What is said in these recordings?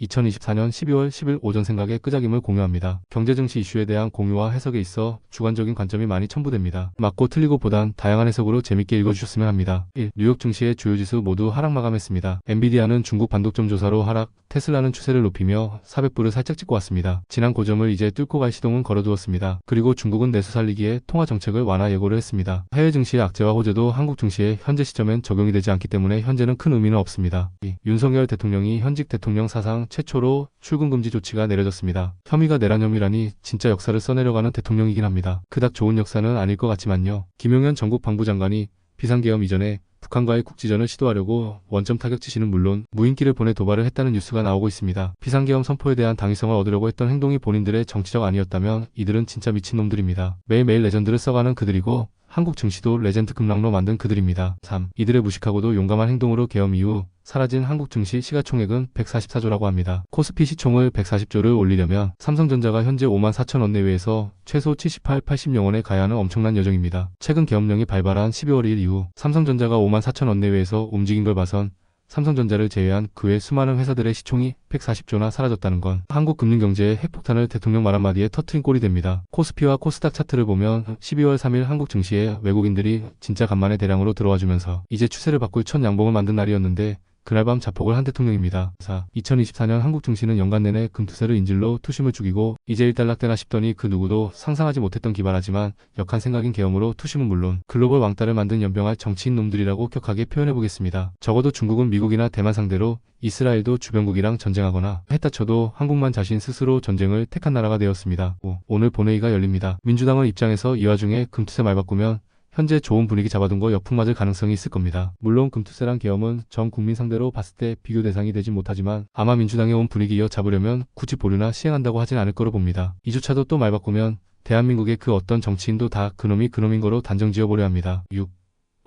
2024년 12월 10일 오전 생각의 끄적임을 공유합니다. 경제증시 이슈에 대한 공유와 해석에 있어 주관적인 관점이 많이 첨부됩니다. 맞고 틀리고 보단 다양한 해석으로 재밌게 읽어주셨으면 합니다. 1. 뉴욕 증시의 주요 지수 모두 하락 마감했습니다. 엔비디아는 중국 반도점 조사로 하락, 테슬라는 추세를 높이며 400불을 살짝 찍고 왔습니다. 지난 고점을 이제 뚫고 갈 시동은 걸어두었습니다. 그리고 중국은 내수 살리기에 통화 정책을 완화 예고를 했습니다. 해외 증시의 악재와 호재도 한국 증시에 현재 시점엔 적용이 되지 않기 때문에 현재는 큰 의미는 없습니다. 2. 윤석열 대통령이 현직 대통령 사상 최초로 출근 금지 조치가 내려졌습니다. 혐의가 내란 혐의라니 진짜 역사를 써내려가는 대통령이긴 합니다. 그닥 좋은 역사는 아닐 것 같지만요. 김용현 전국 방부장관이 비상계엄 이전에 북한과의 국지전을 시도하려고 원점 타격 지시는 물론 무인기를 보내 도발을 했다는 뉴스가 나오고 있습니다. 비상계엄 선포에 대한 당위성을 얻으려고 했던 행동이 본인들의 정치적 아니었다면 이들은 진짜 미친놈들입니다. 매일매일 레전드를 써가는 그들이고 한국 증시도 레전드 급락로 만든 그들입니다. 3. 이들의 무식하고도 용감한 행동으로 계엄 이후 사라진 한국 증시 시가총액은 144조라고 합니다. 코스피 시총을 140조를 올리려면 삼성전자가 현재 54,000원 내외에서 최소 78, 80영원에 가야 하는 엄청난 여정입니다. 최근 계엄령이 발발한 12월 1일 이후 삼성전자가 54,000원 내외에서 움직인 걸 봐선 삼성전자를 제외한 그 외 수많은 회사들의 시총이 140조나 사라졌다는 건 한국 금융경제의 핵폭탄을 대통령 말 한마디에 터트린 꼴이 됩니다. 코스피와 코스닥 차트를 보면 12월 3일 한국 증시에 외국인들이 진짜 간만에 대량으로 들어와주면서 이제 추세를 바꿀 첫 양봉을 만든 날이었는데 그날 밤 자폭을 한 대통령입니다. 4. 2024년 한국 증시는 연간 내내 금투세를 인질로 투심을 죽이고 이제 일단락되나 싶더니 그 누구도 상상하지 못했던 기발하지만 역한 생각인 계엄으로 투심은 물론 글로벌 왕따를 만든 연병할 정치인 놈들이라고 격하게 표현해보겠습니다. 적어도 중국은 미국이나 대만 상대로 이스라엘도 주변국이랑 전쟁하거나 했다 쳐도 한국만 자신 스스로 전쟁을 택한 나라가 되었습니다. 5. 오늘 본회의가 열립니다. 민주당은 입장에서 이 와중에 금투세 말 바꾸면 현재 좋은 분위기 잡아둔 거 역풍 맞을 가능성이 있을 겁니다. 물론 금투세랑 계엄은 전 국민 상대로 봤을 때 비교 대상이 되진 못하지만 아마 민주당의 온 분위기 이어잡으려면 굳이 보류나 시행한다고 하진 않을 거로 봅니다. 이조차도 또 말 바꾸면 대한민국의 그 어떤 정치인도 다 그놈이 그놈인 거로 단정 지어보려 합니다. 6.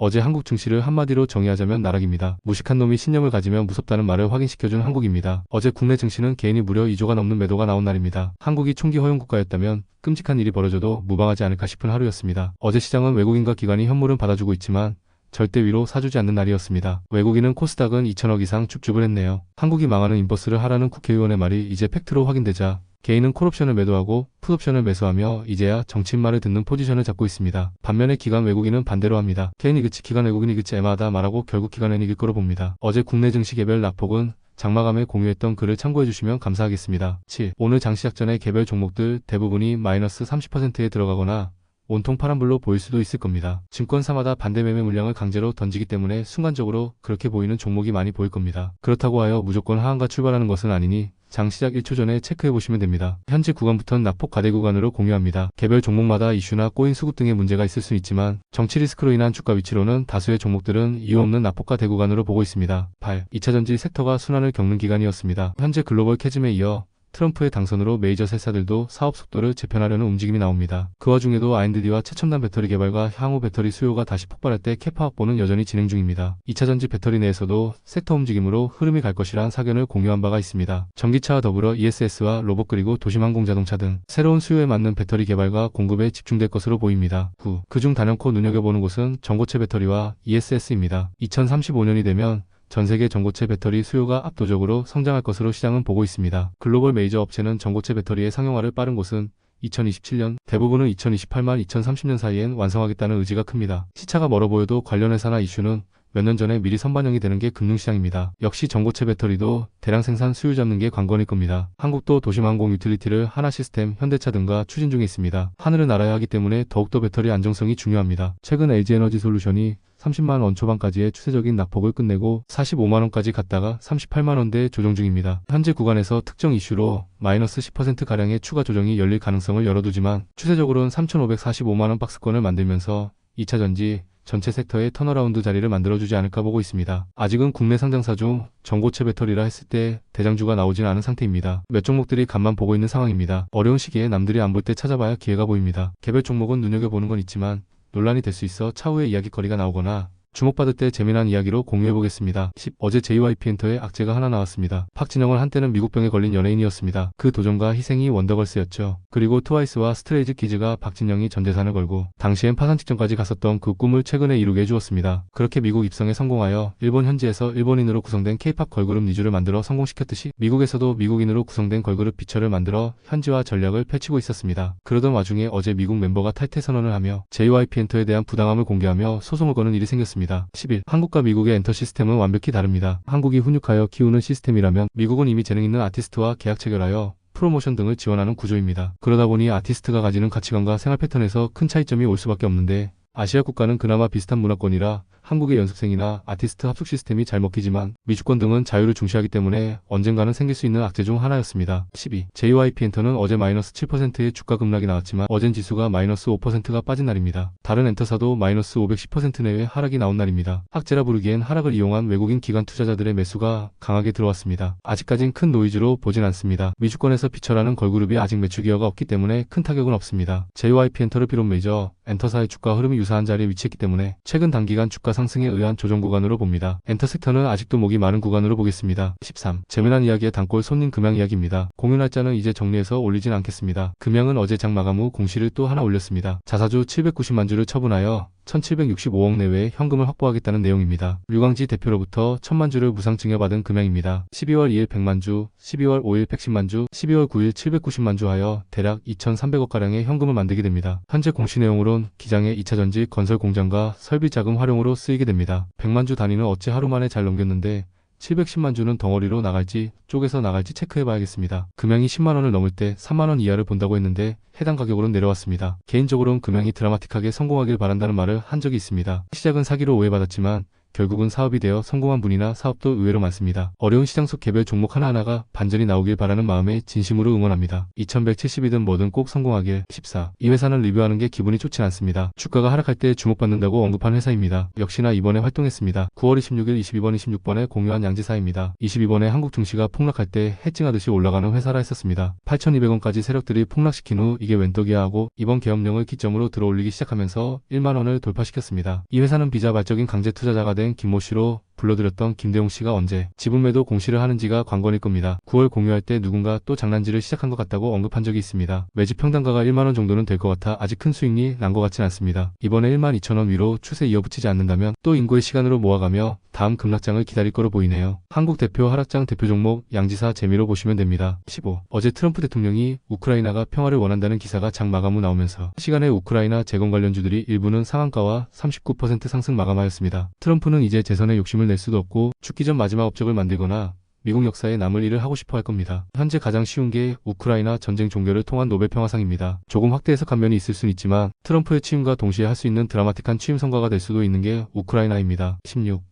어제 한국 증시를 한마디로 정의하자면 나락입니다. 무식한 놈이 신념을 가지면 무섭다는 말을 확인시켜준 한국입니다. 어제 국내 증시는 개인이 무려 2조가 넘는 매도가 나온 날입니다. 한국이 총기 허용 국가였다면 끔찍한 일이 벌어져도 무방하지 않을까 싶은 하루였습니다. 어제 시장은 외국인과 기관이 현물은 받아주고 있지만 절대 위로 사주지 않는 날이었습니다. 외국인은 코스닥은 2천억 이상 줍줍을 했네요. 한국이 망하는 인버스를 하라는 국회의원의 말이 이제 팩트로 확인되자 개인은 콜옵션을 매도하고 풋옵션을 매수하며 이제야 정치인 말을 듣는 포지션을 잡고 있습니다. 반면에 기관 외국인은 반대로 합니다. 개인이 그치 기관 외국인이 그치 애마하다 말하고 결국 기관은 이길 거로 봅니다. 어제 국내 증시 개별 낙폭은 장마감에 공유했던 글을 참고해주시면 감사하겠습니다. 7. 오늘 장시작 전에 개별 종목들 대부분이 마이너스 30%에 들어가거나 온통 파란불로 보일 수도 있을 겁니다. 증권사마다 반대 매매 물량을 강제로 던지기 때문에 순간적으로 그렇게 보이는 종목이 많이 보일 겁니다. 그렇다고 하여 무조건 하한가 출발하는 것은 아니니 장시작 1초 전에 체크해보시면 됩니다. 현재 구간부터는 낙폭 과대 구간으로 공유합니다. 개별 종목마다 이슈나 꼬인 수급 등의 문제가 있을 수 있지만 정치 리스크로 인한 주가 위치로는 다수의 종목들은 이유 없는 낙폭과 대구간으로 보고 있습니다. 8. 2차전지 섹터가 순환을 겪는 기간이었습니다. 현재 글로벌 캐즘에 이어 트럼프의 당선으로 메이저 셀사들도 사업 속도를 재편하려는 움직임이 나옵니다. 그 와중에도 아인드디와 최첨단 배터리 개발과 향후 배터리 수요가 다시 폭발할 때 캐파 확보는 여전히 진행 중입니다. 2차전지 배터리 내에서도 섹터 움직임으로 흐름이 갈 것이란 사견을 공유한 바가 있습니다. 전기차와 더불어 ESS와 로봇 그리고 도심항공 자동차 등 새로운 수요에 맞는 배터리 개발과 공급에 집중될 것으로 보입니다. 9. 그중 단연코 눈여겨보는 곳은 전고체 배터리와 ESS입니다. 2035년이 되면 전 세계 전고체 배터리 수요가 압도적으로 성장할 것으로 시장은 보고 있습니다. 글로벌 메이저 업체는 전고체 배터리의 상용화를 빠른 곳은 2027년, 대부분은 2028만 2030년 사이엔 완성하겠다는 의지가 큽니다. 시차가 멀어 보여도 관련 회사나 이슈는 몇 년 전에 미리 선반영이 되는 게 금융시장입니다. 역시 전고체 배터리도 대량 생산 수요 잡는 게 관건일 겁니다. 한국도 도심항공 유틸리티를 하나시스템, 현대차 등과 추진 중에 있습니다. 하늘을 날아야 하기 때문에 더욱더 배터리 안정성이 중요합니다. 최근 LG에너지솔루션이 30만원 초반까지의 추세적인 낙폭을 끝내고 45만원까지 갔다가 38만원대에 조정 중입니다. 현재 구간에서 특정 이슈로 마이너스 10%가량의 추가 조정이 열릴 가능성을 열어두지만 추세적으로는 3,545만원 박스권을 만들면서 2차전지 전체 섹터의 턴어라운드 자리를 만들어주지 않을까 보고 있습니다. 아직은 국내 상장사 중 전고체 배터리라 했을 때 대장주가 나오진 않은 상태입니다. 몇 종목들이 간만 보고 있는 상황입니다. 어려운 시기에 남들이 안 볼 때 찾아봐야 기회가 보입니다. 개별 종목은 눈여겨보는 건 있지만 논란이 될 수 있어 차후에 이야기거리가 나오거나 주목받을 때 재미난 이야기로 공유해보겠습니다. 10. 어제 JYP엔터에 악재가 하나 나왔습니다. 팍진영은 한때는 미국병에 걸린 연예인이었습니다. 그 도전과 희생이 원더걸스였죠. 그리고 트와이스와 스트레이즈 키즈가 박진영이 전 재산을 걸고 당시엔 파산 직전까지 갔었던 그 꿈을 최근에 이루게 해주었습니다. 그렇게 미국 입성에 성공하여 일본 현지에서 일본인으로 구성된 K-팝 걸그룹 니쥬를 만들어 성공시켰듯이 미국에서도 미국인으로 구성된 걸그룹 비처를 만들어 현지화 전략을 펼치고 있었습니다. 그러던 와중에 어제 미국 멤버가 탈퇴 선언을 하며 JYP엔터에 대한 부당함을 공개하며 소송을 거는 일이 생겼습니다. 11. 한국과 미국의 엔터 시스템은 완벽히 다릅니다. 한국이 훈육하여 키우는 시스템이라면 미국은 이미 재능 있는 아티스트와 계약 체결하여 프로모션 등을 지원하는 구조입니다. 그러다 보니 아티스트가 가지는 가치관과 생활 패턴에서 큰 차이점이 올 수밖에 없는데 아시아 국가는 그나마 비슷한 문화권이라 한국의 연습생이나 아티스트 합숙 시스템이 잘 먹히지만 미주권 등은 자유를 중시하기 때문에 언젠가는 생길 수 있는 악재 중 하나였습니다. 12. JYP엔터는 어제 마이너스 7%의 주가 급락이 나왔지만 어젠 지수가 마이너스 5%가 빠진 날입니다. 다른 엔터사도 마이너스 510% 내외 하락이 나온 날입니다. 악재라 부르기엔 하락을 이용한 외국인 기관 투자자들의 매수가 강하게 들어왔습니다. 아직까진 큰 노이즈로 보진 않습니다. 미주권에서 피처라는 걸그룹이 아직 매출 기여가 없기 때문에 큰 타격은 없습니다. JYP엔터를 비롯 메이저 엔터사의 주가 흐름이 유사한 자리에 위치했기 때문에 최근 단기간 주가 상승에 의한 조정 구간으로 봅니다. 엔터 섹터는 아직도 목이 마른 구간으로 보겠습니다. 13. 재미난 이야기의 단골 손님 금양 이야기입니다. 공유 날짜는 이제 정리해서 올리진 않겠습니다. 금양은 어제 장 마감 후 공시를 또 하나 올렸습니다. 자사주 790만 주를 처분하여 1765억 내외의 현금을 확보하겠다는 내용입니다. 류광지 대표로부터 1000만 주를 무상 증여받은 금양입니다. 12월 2일 100만 주, 12월 5일 110만 주, 12월 9일 790만 주 하여 대략 2300억가량의 현금을 만들게 됩니다. 현재 공시 내용으론 기장의 2차 전지 건설 공장과 설비 자금 활용으로 쓰이게 됩니다. 100만 주 단위는 어찌 하루 만에 잘 넘겼는데 710만 주는 덩어리로 나갈지 쪼개서 나갈지 체크해봐야겠습니다. 금양이 10만원을 넘을 때 3만원 이하를 본다고 했는데 해당 가격으로는 내려왔습니다. 개인적으로는 금양이 드라마틱하게 성공하길 바란다는 말을 한 적이 있습니다. 시작은 사기로 오해받았지만 결국은 사업이 되어 성공한 분이나 사업도 의외로 많습니다. 어려운 시장 속 개별 종목 하나하나가 반전이 나오길 바라는 마음에 진심으로 응원합니다. 2170이든 뭐든 꼭 성공하길. 14. 이 회사는 리뷰하는 게 기분이 좋진 않습니다. 주가가 하락할 때 주목받는다고 언급한 회사입니다. 역시나 이번에 활동했습니다. 9월 26일 22번 26번에 공유한 양지사입니다. 22번에 한국 증시가 폭락할 때 해칭하듯이 올라가는 회사라 했었습니다. 8200원까지 세력들이 폭락시킨 후 이게 웬 떡이야 하고 이번 계엄령을 기점으로 들어올리기 시작하면서 1만원을 돌파시켰습니다. 이 회사는 비자발적인 강제 투자자가 된 김모 씨로 불러들였던 김대웅 씨가 언제 지분 매도 공시를 하는지가 관건일 겁니다. 9월 공유할 때 누군가 또 장난질을 시작한 것 같다고 언급한 적이 있습니다. 매집 평단가가 1만원 정도는 될 것 같아 아직 큰 수익이 난 것 같진 않습니다. 이번에 12,000원 위로 추세 이어붙이지 않는다면 또 인고의 시간으로 모아가며 다음 급락장을 기다릴 거로 보이네요. 한국 대표 하락장 대표 종목 양지사 재미로 보시면 됩니다. 15. 어제 트럼프 대통령이 우크라이나가 평화를 원한다는 기사가 장 마감 후 나오면서 시간에 우크라이나 재건 관련주들이 일부는 상한가와 39% 상승 마감하였습니다. 트럼프는 이제 재선에 욕심을 낼 수도 없고 죽기 전 마지막 업적을 만들거나 미국 역사에 남을 일을 하고 싶어 할 겁니다. 현재 가장 쉬운 게 우크라이나 전쟁 종결을 통한 노벨 평화상입니다. 조금 확대 해석한 면이 있을 순 있지만 트럼프의 취임과 동시에 할 수 있는 드라마틱한 취임 성과가 될 수도 있는 게 우크라이나입니다. 16.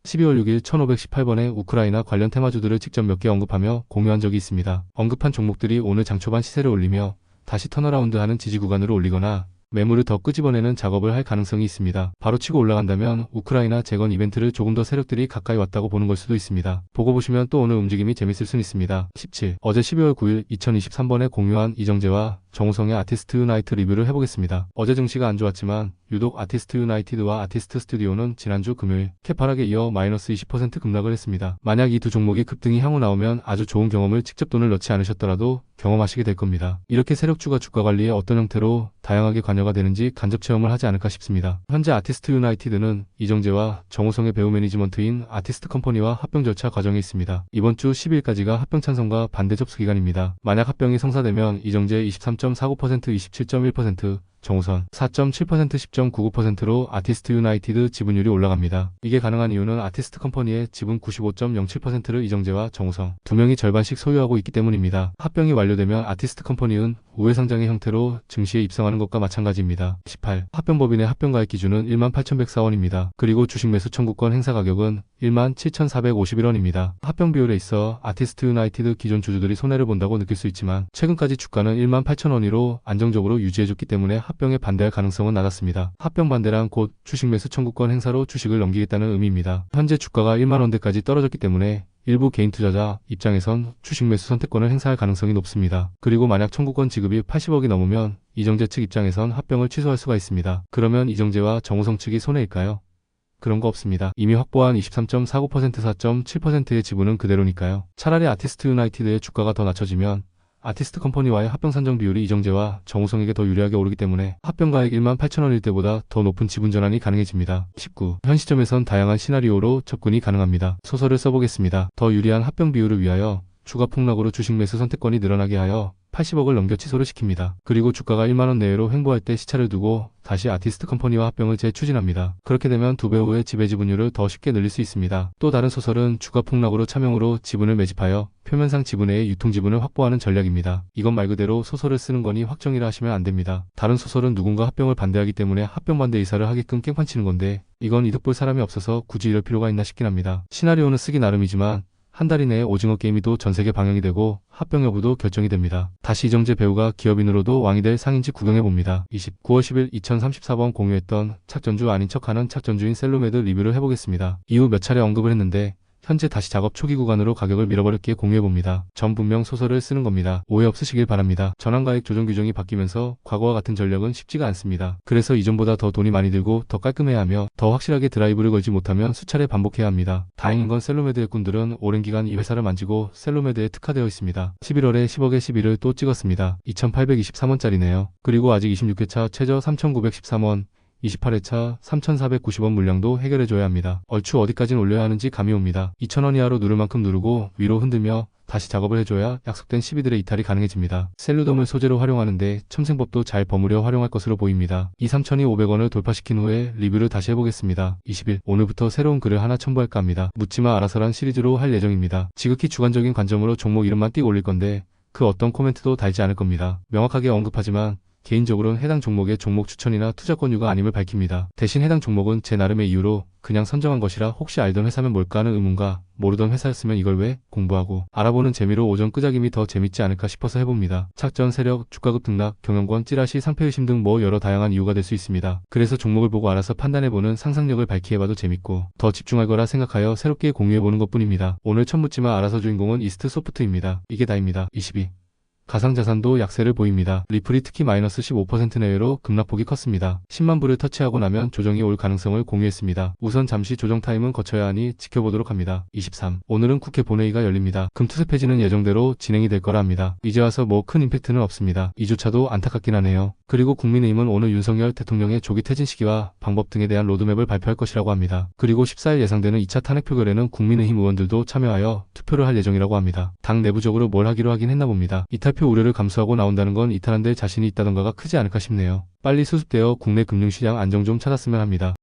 12월 6일 1518번에 우크라이나 관련 테마주들을 직접 몇 개 언급하며 공유한 적이 있습니다. 언급한 종목들이 오늘 장 초반 시세를 올리며 다시 턴어라운드하는 지지 구간으로 올리거나 매물을 더 끄집어내는 작업을 할 가능성이 있습니다. 바로 치고 올라간다면 우크라이나 재건 이벤트를 조금 더 세력들이 가까이 왔다고 보는 걸 수도 있습니다. 보고 보시면 또 오늘 움직임이 재밌을 순 있습니다. 17. 어제 12월 9일 2023번에 공유한 이정재와 정우성의 아티스트 유나이트 리뷰를 해보겠습니다. 어제 증시가 안 좋았지만 유독 아티스트 유나이티드와 아티스트 스튜디오는 지난주 금요일 캐파락에 이어 마이너스 20% 급락을 했습니다. 만약 이 두 종목이 급등이 향후 나오면 아주 좋은 경험을 직접 돈을 넣지 않으셨더라도 경험하시게 될 겁니다. 이렇게 세력주가 주가 관리에 어떤 형태로 다양하게 관여가 되는지 간접 체험을 하지 않을까 싶습니다. 현재 아티스트 유나이티드는 이정재와 정우성의 배우 매니지먼트인 아티스트 컴퍼니와 합병 절차 과정에 있습니다. 이번 주 10일까지가 합병 찬성과 반대 접수 기간입니다. 만약 합병이 성사되면 이정재 23.49%, 27.1%, 정우선 4.7%, 10.99%로 아티스트 유나이티드 지분율이 올라갑니다. 이게 가능한 이유는 아티스트 컴퍼니의 지분 95.07%를 이정재와 정우성 두 명이 절반씩 소유하고 있기 때문입니다. 합병이 완료되면 아티스트 컴퍼니는 우회상장의 형태로 증시에 입성하는 것과 마찬가지입니다. 18. 합병법인의 합병가액 기준은 18,104원입니다. 그리고 주식 매수 청구권 행사 가격은 17,451원입니다. 합병 비율에 있어 아티스트 유나이티드 기존 주주들이 손해를 본다고 느낄 수 있지만 최근까지 주가는 18,000원으로 안정적으로 유지해줬기 때문에 합병에 반대할 가능성은 낮았습니다. 합병 반대란 곧 주식 매수 청구권 행사로 주식을 넘기겠다는 의미입니다. 현재 주가가 1만원대까지 떨어졌기 때문에 일부 개인 투자자 입장에선 주식 매수 선택권을 행사할 가능성이 높습니다. 그리고 만약 청구권 지급이 80억이 넘으면 이정재 측 입장에선 합병을 취소할 수가 있습니다. 그러면 이정재와 정우성 측이 손해일까요? 그런 거 없습니다. 이미 확보한 23.49% 4.7%의 지분은 그대로니까요. 차라리 아티스트 유나이티드의 주가가 더 낮춰지면 아티스트 컴퍼니와의 합병 산정 비율이 이정재와 정우성에게 더 유리하게 오르기 때문에 합병가액 18,000원일 때보다 더 높은 지분 전환이 가능해집니다. 19. 현 시점에선 다양한 시나리오로 접근이 가능합니다. 소설을 써보겠습니다. 더 유리한 합병 비율을 위하여 주가 폭락으로 주식 매수 선택권이 늘어나게 하여 80억을 넘겨 취소를 시킵니다. 그리고 주가가 1만원 내외로 횡보할 때 시차를 두고 다시 아티스트 컴퍼니와 합병을 재추진합니다. 그렇게 되면 2배 후의 지배 지분율을 더 쉽게 늘릴 수 있습니다. 또 다른 소설은 주가 폭락으로 차명으로 지분을 매집하여 표면상 지분의 유통 지분을 확보하는 전략입니다. 이건 말 그대로 소설을 쓰는 거니 확정이라 하시면 안 됩니다. 다른 소설은 누군가 합병을 반대하기 때문에 합병 반대 이사를 하게끔 깽판치는 건데 이건 이득 볼 사람이 없어서 굳이 이럴 필요가 있나 싶긴 합니다. 시나리오는 쓰기 나름이지만 한 달 이내에 오징어 게임이도 전세계 방영이 되고 합병 여부도 결정이 됩니다. 다시 이정재 배우가 기업인으로도 왕이 될 상인지 구경해봅니다. 20. 9월 10일 2034번 공유했던 착전주 아닌 척하는 착전주인 셀로메드 리뷰를 해보겠습니다. 이후 몇 차례 언급을 했는데 현재 다시 작업 초기 구간으로 가격을 밀어버렸기에 공유해봅니다. 전 분명 소설을 쓰는 겁니다. 오해 없으시길 바랍니다. 전환가액 조정 규정이 바뀌면서 과거와 같은 전략은 쉽지가 않습니다. 그래서 이전보다 더 돈이 많이 들고 더 깔끔해야 하며 더 확실하게 드라이브를 걸지 못하면 수차례 반복해야 합니다. 다행인 건 셀로메드의 꾼들은 오랜 기간 이 회사를 만지고 셀로메드에 특화되어 있습니다. 11월에 10억에 11을 또 찍었습니다. 2,823원짜리네요. 그리고 아직 26회차 최저 3,913원 28회차 3,490원 물량도 해결해줘야 합니다. 얼추 어디까진 올려야 하는지 감이 옵니다. 2,000원 이하로 누를 만큼 누르고 위로 흔들며 다시 작업을 해줘야 약속된 12들의 이탈이 가능해집니다. 셀루덤을 소재로 활용하는데 첨생법도 잘 버무려 활용할 것으로 보입니다. 23,500원을 돌파시킨 후에 리뷰를 다시 해보겠습니다. 20일 오늘부터 새로운 글을 하나 첨부할까 합니다. 묻지마 알아서란 시리즈로 할 예정입니다. 지극히 주관적인 관점으로 종목 이름만 띡 올릴 건데 그 어떤 코멘트도 달지 않을 겁니다. 명확하게 언급하지만 개인적으로는 해당 종목의 종목 추천이나 투자 권유가 아님을 밝힙니다. 대신 해당 종목은 제 나름의 이유로 그냥 선정한 것이라 혹시 알던 회사면 뭘까 하는 의문과 모르던 회사였으면 이걸 왜 공부하고 알아보는 재미로 오전 끄작임이 더 재밌지 않을까 싶어서 해봅니다. 착전, 세력, 주가급 등락, 경영권, 찌라시, 상패의심 등 뭐 여러 다양한 이유가 될 수 있습니다. 그래서 종목을 보고 알아서 판단해보는 상상력을 발휘해봐도 재밌고 더 집중할 거라 생각하여 새롭게 공유해보는 것뿐입니다. 오늘 첫 묻지마 알아서 주인공은 이스트 소프트입니다. 이게 다입니다. 22. 가상자산도 약세를 보입니다. 리플이 특히 마이너스 15% 내외로 급락폭이 컸습니다. 10만 불을 터치하고 나면 조정이 올 가능성을 공유했습니다. 우선 잠시 조정 타임은 거쳐야 하니 지켜보도록 합니다. 23. 오늘은 국회 본회의가 열립니다. 금투세 폐지는 예정대로 진행이 될 거라 합니다. 이제 와서 뭐 큰 임팩트는 없습니다. 이조차도 안타깝긴 하네요. 그리고 국민의힘은 오늘 윤석열 대통령의 조기 퇴진 시기와 방법 등에 대한 로드맵을 발표할 것이라고 합니다. 그리고 14일 예상되는 2차 탄핵 표결에는 국민의힘 의원들도 참여하여 투표를 할 예정이라고 합니다. 당 내부적으로 뭘 하기로 하긴 했나 봅니다. 이탈표 우려를 감수하고 나온다는 건 이탈한 데 자신이 있다던가가 크지 않을까 싶네요. 빨리 수습되어 국내 금융시장 안정 좀 찾았으면 합니다.